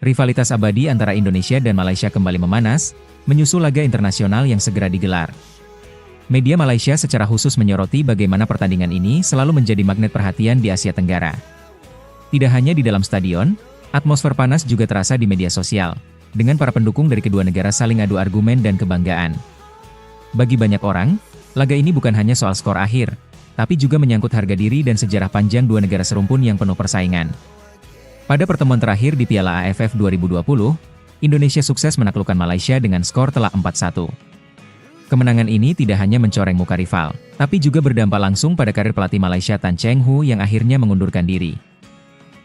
Rivalitas abadi antara Indonesia dan Malaysia kembali memanas, menyusul laga internasional yang segera digelar. Media Malaysia secara khusus menyoroti bagaimana pertandingan ini selalu menjadi magnet perhatian di Asia Tenggara. Tidak hanya di dalam stadion, atmosfer panas juga terasa di media sosial, dengan para pendukung dari kedua negara saling adu argumen dan kebanggaan. Bagi banyak orang, laga ini bukan hanya soal skor akhir, tapi juga menyangkut harga diri dan sejarah panjang dua negara serumpun yang penuh persaingan. Pada pertemuan terakhir di Piala AFF 2020, Indonesia sukses menaklukkan Malaysia dengan skor telak 4-1. Kemenangan ini tidak hanya mencoreng muka rival, tapi juga berdampak langsung pada karir pelatih Malaysia Tan Cheng Hu yang akhirnya mengundurkan diri.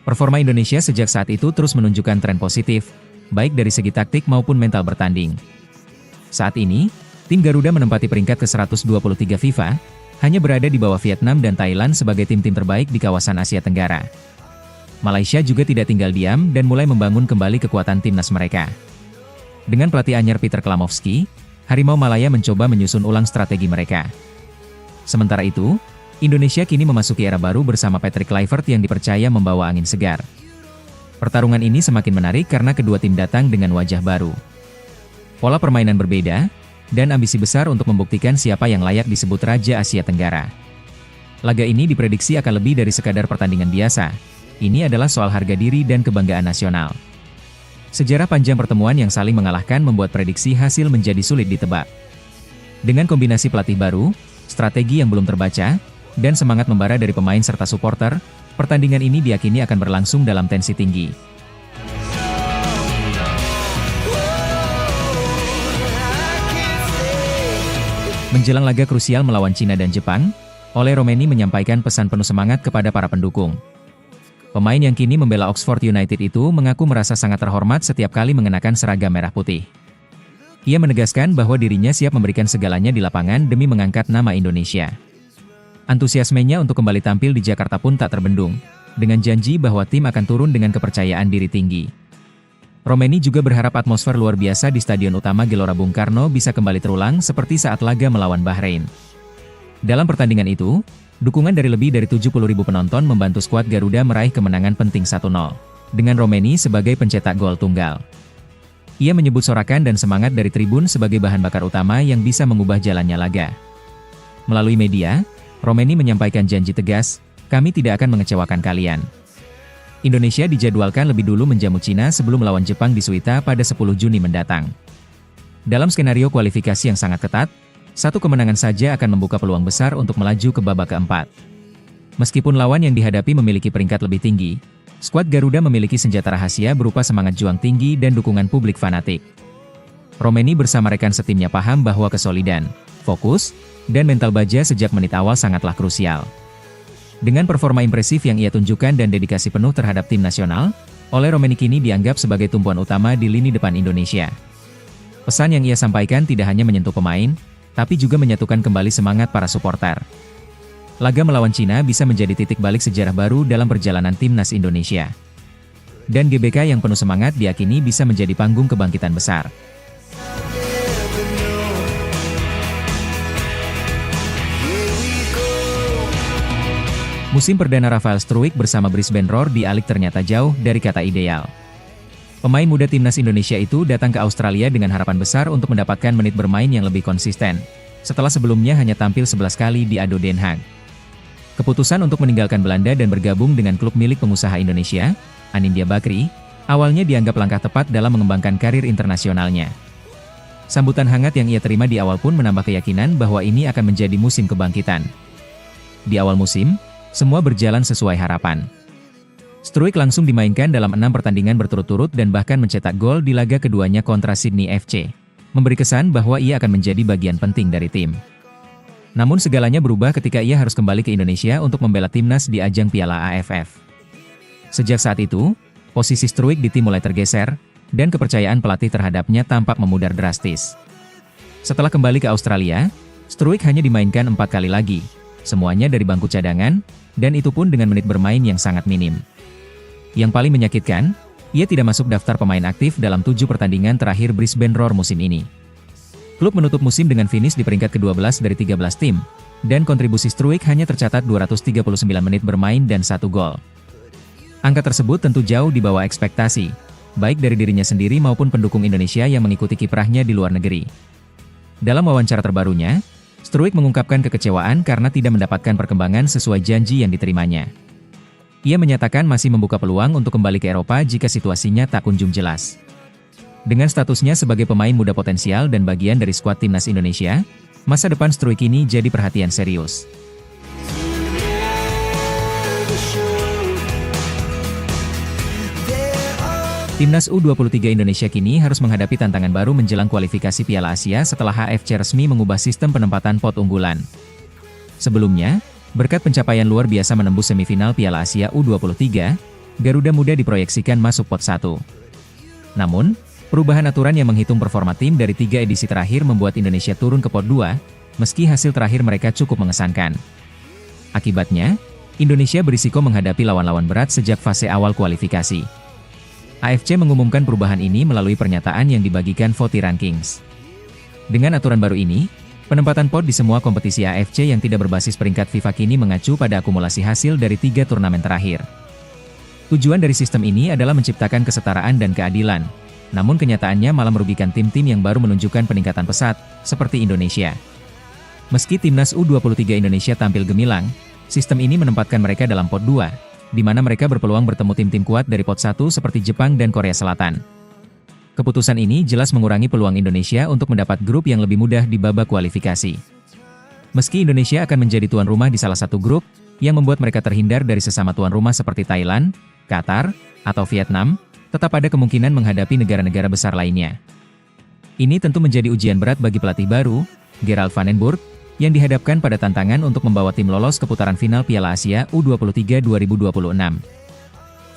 Performa Indonesia sejak saat itu terus menunjukkan tren positif, baik dari segi taktik maupun mental bertanding. Saat ini, tim Garuda menempati peringkat ke-123 FIFA, hanya berada di bawah Vietnam dan Thailand sebagai tim-tim terbaik di kawasan Asia Tenggara. Malaysia juga tidak tinggal diam dan mulai membangun kembali kekuatan timnas mereka. Dengan pelatih anyar Peter Klamovski, Harimau Malaya mencoba menyusun ulang strategi mereka. Sementara itu, Indonesia kini memasuki era baru bersama Patrick Kluivert yang dipercaya membawa angin segar. Pertarungan ini semakin menarik karena kedua tim datang dengan wajah baru. Pola permainan berbeda, dan ambisi besar untuk membuktikan siapa yang layak disebut Raja Asia Tenggara. Laga ini diprediksi akan lebih dari sekadar pertandingan biasa. Ini adalah soal harga diri dan kebanggaan nasional. Sejarah panjang pertemuan yang saling mengalahkan membuat prediksi hasil menjadi sulit ditebak. Dengan kombinasi pelatih baru, strategi yang belum terbaca, dan semangat membara dari pemain serta supporter, pertandingan ini diyakini akan berlangsung dalam tensi tinggi. Menjelang laga krusial melawan Cina dan Jepang, Ole Romeni menyampaikan pesan penuh semangat kepada para pendukung. Pemain yang kini membela Oxford United itu mengaku merasa sangat terhormat setiap kali mengenakan seragam merah putih. Ia menegaskan bahwa dirinya siap memberikan segalanya di lapangan demi mengangkat nama Indonesia. Antusiasmenya untuk kembali tampil di Jakarta pun tak terbendung, dengan janji bahwa tim akan turun dengan kepercayaan diri tinggi. Romeni juga berharap atmosfer luar biasa di Stadion Utama Gelora Bung Karno bisa kembali terulang seperti saat laga melawan Bahrain. Dalam pertandingan itu, dukungan dari lebih dari 70.000 penonton membantu skuad Garuda meraih kemenangan penting 1-0, dengan Romeni sebagai pencetak gol tunggal. Ia menyebut sorakan dan semangat dari tribun sebagai bahan bakar utama yang bisa mengubah jalannya laga. Melalui media, Romeni menyampaikan janji tegas, "Kami tidak akan mengecewakan kalian." Indonesia dijadwalkan lebih dulu menjamu Cina sebelum melawan Jepang di Suita pada 10 Juni mendatang. Dalam skenario kualifikasi yang sangat ketat, satu kemenangan saja akan membuka peluang besar untuk melaju ke babak keempat. Meskipun lawan yang dihadapi memiliki peringkat lebih tinggi, skuad Garuda memiliki senjata rahasia berupa semangat juang tinggi dan dukungan publik fanatik. Romeni bersama rekan setimnya paham bahwa kesolidan, fokus, dan mental baja sejak menit awal sangatlah krusial. Dengan performa impresif yang ia tunjukkan dan dedikasi penuh terhadap tim nasional, Ole Romeni kini dianggap sebagai tumpuan utama di lini depan Indonesia. Pesan yang ia sampaikan tidak hanya menyentuh pemain, tapi juga menyatukan kembali semangat para supporter. Laga melawan Cina bisa menjadi titik balik sejarah baru dalam perjalanan timnas Indonesia. Dan GBK yang penuh semangat diyakini bisa menjadi panggung kebangkitan besar. Musim perdana Rafael Struijk bersama Brisbane Roar di Alik ternyata jauh dari kata ideal. Pemain muda timnas Indonesia itu datang ke Australia dengan harapan besar untuk mendapatkan menit bermain yang lebih konsisten, setelah sebelumnya hanya tampil 11 kali di ADO Den Haag. Keputusan untuk meninggalkan Belanda dan bergabung dengan klub milik pengusaha Indonesia, Anindya Bakri, awalnya dianggap langkah tepat dalam mengembangkan karir internasionalnya. Sambutan hangat yang ia terima di awal pun menambah keyakinan bahwa ini akan menjadi musim kebangkitan. Di awal musim, semua berjalan sesuai harapan. Struijk langsung dimainkan dalam 6 pertandingan berturut-turut dan bahkan mencetak gol di laga keduanya kontra Sydney FC, memberi kesan bahwa ia akan menjadi bagian penting dari tim. Namun segalanya berubah ketika ia harus kembali ke Indonesia untuk membela timnas di ajang Piala AFF. Sejak saat itu, posisi Struijk di tim mulai tergeser, dan kepercayaan pelatih terhadapnya tampak memudar drastis. Setelah kembali ke Australia, Struijk hanya dimainkan 4 kali lagi, semuanya dari bangku cadangan, dan itu pun dengan menit bermain yang sangat minim. Yang paling menyakitkan, ia tidak masuk daftar pemain aktif dalam 7 pertandingan terakhir Brisbane Roar musim ini. Klub menutup musim dengan finish di peringkat ke-12 dari 13 tim, dan kontribusi Struijk hanya tercatat 239 menit bermain dan 1 gol. Angka tersebut tentu jauh di bawah ekspektasi, baik dari dirinya sendiri maupun pendukung Indonesia yang mengikuti kiprahnya di luar negeri. Dalam wawancara terbarunya, Struijk mengungkapkan kekecewaan karena tidak mendapatkan perkembangan sesuai janji yang diterimanya. Ia menyatakan masih membuka peluang untuk kembali ke Eropa jika situasinya tak kunjung jelas. Dengan statusnya sebagai pemain muda potensial dan bagian dari skuad timnas Indonesia, masa depan Struijk ini jadi perhatian serius. Timnas U23 Indonesia kini harus menghadapi tantangan baru menjelang kualifikasi Piala Asia setelah HFC resmi mengubah sistem penempatan pot unggulan. Sebelumnya, berkat pencapaian luar biasa menembus semifinal Piala Asia U23, Garuda Muda diproyeksikan masuk pot 1. Namun, perubahan aturan yang menghitung performa tim dari 3 edisi terakhir membuat Indonesia turun ke pot 2, meski hasil terakhir mereka cukup mengesankan. Akibatnya, Indonesia berisiko menghadapi lawan-lawan berat sejak fase awal kualifikasi. AFC mengumumkan perubahan ini melalui pernyataan yang dibagikan VOTI Rankings. Dengan aturan baru ini, penempatan pot di semua kompetisi AFC yang tidak berbasis peringkat FIFA kini mengacu pada akumulasi hasil dari 3 turnamen terakhir. Tujuan dari sistem ini adalah menciptakan kesetaraan dan keadilan, namun kenyataannya malah merugikan tim-tim yang baru menunjukkan peningkatan pesat, seperti Indonesia. Meski timnas U23 Indonesia tampil gemilang, sistem ini menempatkan mereka dalam pot 2, di mana mereka berpeluang bertemu tim-tim kuat dari pot 1 seperti Jepang dan Korea Selatan. Keputusan ini jelas mengurangi peluang Indonesia untuk mendapat grup yang lebih mudah di babak kualifikasi. Meski Indonesia akan menjadi tuan rumah di salah satu grup, yang membuat mereka terhindar dari sesama tuan rumah seperti Thailand, Qatar, atau Vietnam, tetap ada kemungkinan menghadapi negara-negara besar lainnya. Ini tentu menjadi ujian berat bagi pelatih baru, Gerald van den Burg, yang dihadapkan pada tantangan untuk membawa tim lolos ke putaran final Piala Asia U23 2026.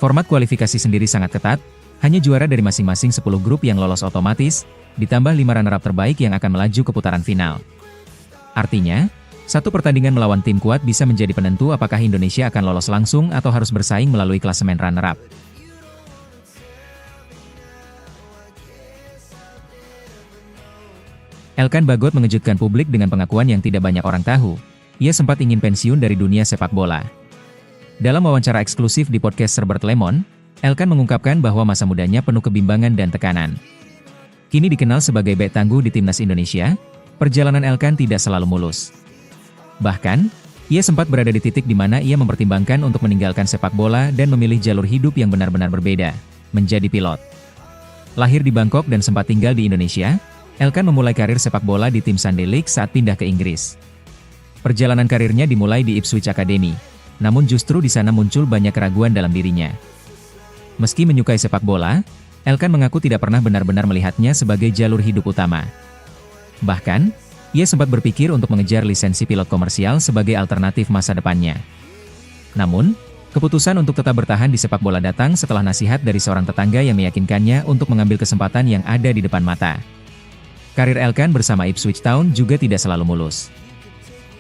Format kualifikasi sendiri sangat ketat, hanya juara dari masing-masing 10 grup yang lolos otomatis, ditambah 5 runner-up terbaik yang akan melaju ke putaran final. Artinya, satu pertandingan melawan tim kuat bisa menjadi penentu apakah Indonesia akan lolos langsung atau harus bersaing melalui klasemen runner-up. Elkan Bagot mengejutkan publik dengan pengakuan yang tidak banyak orang tahu. Ia sempat ingin pensiun dari dunia sepak bola. Dalam wawancara eksklusif di podcast Herbert Lemon, Elkan mengungkapkan bahwa masa mudanya penuh kebimbangan dan tekanan. Kini dikenal sebagai bek tangguh di timnas Indonesia, perjalanan Elkan tidak selalu mulus. Bahkan, ia sempat berada di titik di mana ia mempertimbangkan untuk meninggalkan sepak bola dan memilih jalur hidup yang benar-benar berbeda, menjadi pilot. Lahir di Bangkok dan sempat tinggal di Indonesia, Elkan memulai karir sepak bola di tim Sunday League saat pindah ke Inggris. Perjalanan karirnya dimulai di Ipswich Academy, namun justru di sana muncul banyak keraguan dalam dirinya. Meski menyukai sepak bola, Elkan mengaku tidak pernah benar-benar melihatnya sebagai jalur hidup utama. Bahkan, ia sempat berpikir untuk mengejar lisensi pilot komersial sebagai alternatif masa depannya. Namun, keputusan untuk tetap bertahan di sepak bola datang setelah nasihat dari seorang tetangga yang meyakinkannya untuk mengambil kesempatan yang ada di depan mata. Karir Elkan bersama Ipswich Town juga tidak selalu mulus.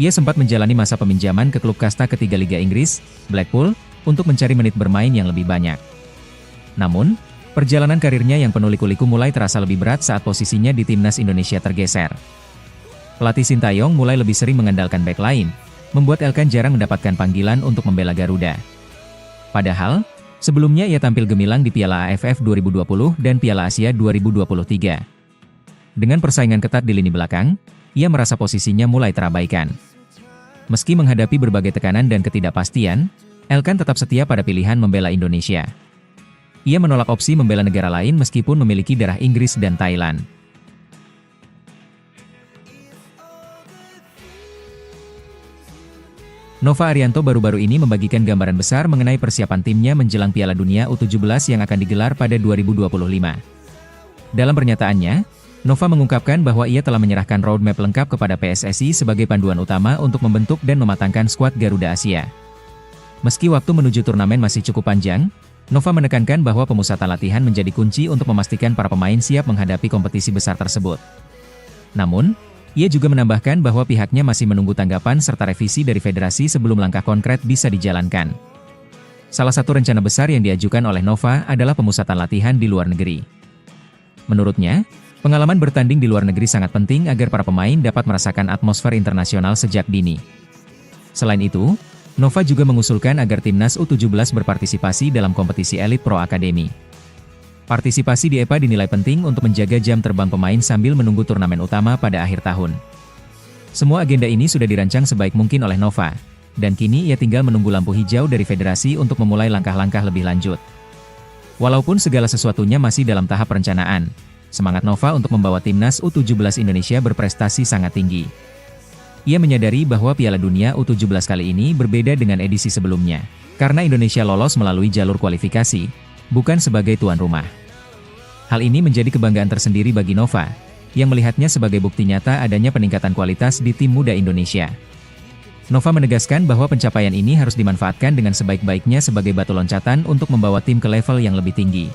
Ia sempat menjalani masa peminjaman ke klub kasta ketiga Liga Inggris, Blackpool, untuk mencari menit bermain yang lebih banyak. Namun, perjalanan karirnya yang penuh liku-liku mulai terasa lebih berat saat posisinya di timnas Indonesia tergeser. Pelatih Sintayong mulai lebih sering mengandalkan bek lain, membuat Elkan jarang mendapatkan panggilan untuk membela Garuda. Padahal, sebelumnya ia tampil gemilang di Piala AFF 2020 dan Piala Asia 2023. Dengan persaingan ketat di lini belakang, ia merasa posisinya mulai terabaikan. Meski menghadapi berbagai tekanan dan ketidakpastian, Elkan tetap setia pada pilihan membela Indonesia. Ia menolak opsi membela negara lain meskipun memiliki darah Inggris dan Thailand. Nova Arianto baru-baru ini membagikan gambaran besar mengenai persiapan timnya menjelang Piala Dunia U17 yang akan digelar pada 2025. Dalam pernyataannya, Nova mengungkapkan bahwa ia telah menyerahkan roadmap lengkap kepada PSSI sebagai panduan utama untuk membentuk dan mematangkan skuad Garuda Asia. Meski waktu menuju turnamen masih cukup panjang, Nova menekankan bahwa pemusatan latihan menjadi kunci untuk memastikan para pemain siap menghadapi kompetisi besar tersebut. Namun, ia juga menambahkan bahwa pihaknya masih menunggu tanggapan serta revisi dari federasi sebelum langkah konkret bisa dijalankan. Salah satu rencana besar yang diajukan oleh Nova adalah pemusatan latihan di luar negeri. Menurutnya, pengalaman bertanding di luar negeri sangat penting agar para pemain dapat merasakan atmosfer internasional sejak dini. Selain itu, Nova juga mengusulkan agar timnas U17 berpartisipasi dalam kompetisi elit Pro Academy. Partisipasi di EPA dinilai penting untuk menjaga jam terbang pemain sambil menunggu turnamen utama pada akhir tahun. Semua agenda ini sudah dirancang sebaik mungkin oleh Nova, dan kini ia tinggal menunggu lampu hijau dari federasi untuk memulai langkah-langkah lebih lanjut. Walaupun segala sesuatunya masih dalam tahap perencanaan, semangat Nova untuk membawa timnas U17 Indonesia berprestasi sangat tinggi. Ia menyadari bahwa Piala Dunia U17 kali ini berbeda dengan edisi sebelumnya, karena Indonesia lolos melalui jalur kualifikasi, bukan sebagai tuan rumah. Hal ini menjadi kebanggaan tersendiri bagi Nova, yang melihatnya sebagai bukti nyata adanya peningkatan kualitas di tim muda Indonesia. Nova menegaskan bahwa pencapaian ini harus dimanfaatkan dengan sebaik-baiknya sebagai batu loncatan untuk membawa tim ke level yang lebih tinggi.